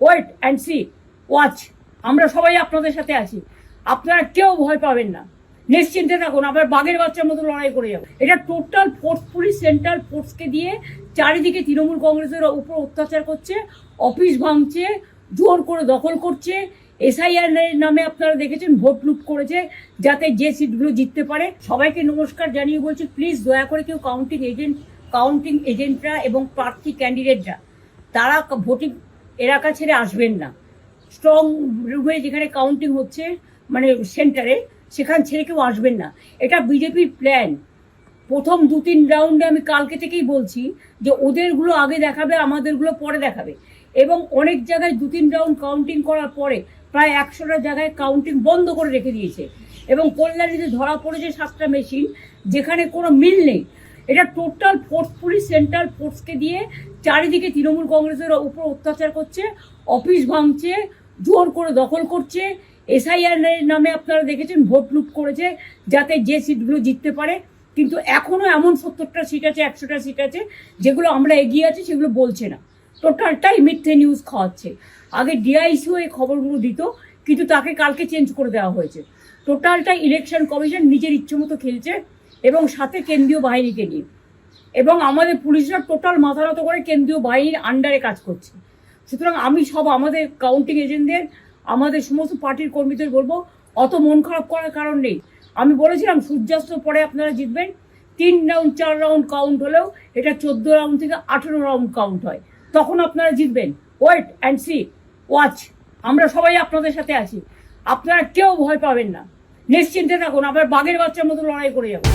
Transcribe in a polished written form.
Wait and C, watch, আমরা সবাই আপনাদের সাথে আছি। আপনারা কেউ ভয় পাবেন না, নিশ্চিন্তে থাকুন, আবার বাঘের বাচ্চার মতো লড়াই করে যাবো। এটা টোটাল ফোর্সফুলি সেন্ট্রাল ফোর্সকে দিয়ে চারিদিকে তৃণমূল কংগ্রেসের উপর অত্যাচার করছে, অফিস ভাঙছে, জোর করে দখল করছে। এসআইআর নামে আপনারা দেখেছেন ভোট লুট করেছে যাতে যে সিটগুলো জিততে পারে। সবাইকে নমস্কার জানিয়ে বলছি, প্লিজ দয়া করে কেউ কাউন্টিং এজেন্টরা এবং প্রার্থী ক্যান্ডিডেটরা তারা ভোটিং এলাকা ছেড়ে আসবেন না। স্ট্রং রুমে যেখানে কাউন্টিং হচ্ছে মানে সেন্টারে, সেখান ছেড়ে কেউ আসবেন না। এটা বিজেপির প্ল্যান। প্রথম 2-3 রাউন্ডে আমি কালকে থেকেই বলছি যে ওদেরগুলো আগে দেখাবে, আমাদেরগুলো পরে দেখাবে। এবং অনেক জায়গায় 2-3 রাউন্ড কাউন্টিং করার পরে প্রায় 100টা জায়গায় কাউন্টিং বন্ধ করে রেখে দিয়েছে। এবং কল্যাণীতে ধরা পড়েছে 7টা মেশিন যেখানে কোনো মিল নেই। এটা টোটাল ফোর্সফুলি সেন্ট্রাল ফোর্সকে দিয়ে চারিদিকে তৃণমূল কংগ্রেসের উপর অত্যাচার করছে, অফিস ভাঙছে, জোর করে দখল করছে। এসআইআর নামে আপনারা দেখেছেন ভোট লুট করেছে যাতে যে সিটগুলো জিততে পারে। কিন্তু এখনও এমন 70টা সিট আছে, 100টা সিট আছে যেগুলো আমরা এগিয়ে আছি, সেগুলো বলছে না। টোটালটাই মিথ্যে নিউজ খাওয়াচ্ছে। আগে ডিআইসিও এই খবরগুলো দিত, কিন্তু তাকে কালকে চেঞ্জ করে দেওয়া হয়েছে। টোটালটাই ইলেকশন কমিশন নিজের ইচ্ছে মতো খেলছে এবং সাথে কেন্দ্রীয় বাহিনীকে নিয়ে। এবং আমাদের পুলিশরা টোটাল মাথা নত করে কেন্দ্রীয় বাহিনীর আন্ডারে কাজ করছে। সুতরাং আমি সব আমাদের কাউন্টিং এজেন্টদের, আমাদের সমস্ত পার্টির কর্মীদের বলবো, অত মন খারাপ করার কারণ নেই। আমি বলেছিলাম সূর্যাস্তের পরে আপনারা জিতবেন। 3 রাউন্ড 4 রাউন্ড কাউন্ট হলেও এটা 14 রাউন্ড থেকে 18 রাউন্ড কাউন্ট হয়, তখন আপনারা জিতবেন। ওয়েট অ্যান্ড সি, ওয়াচ, আমরা সবাই আপনাদের সাথে আছি। আপনারা কেউ ভয় পাবেন না, নিশ্চিন্তে থাকুন, আবার বাঘের বাচ্চার মতো লড়াই করে যাবো।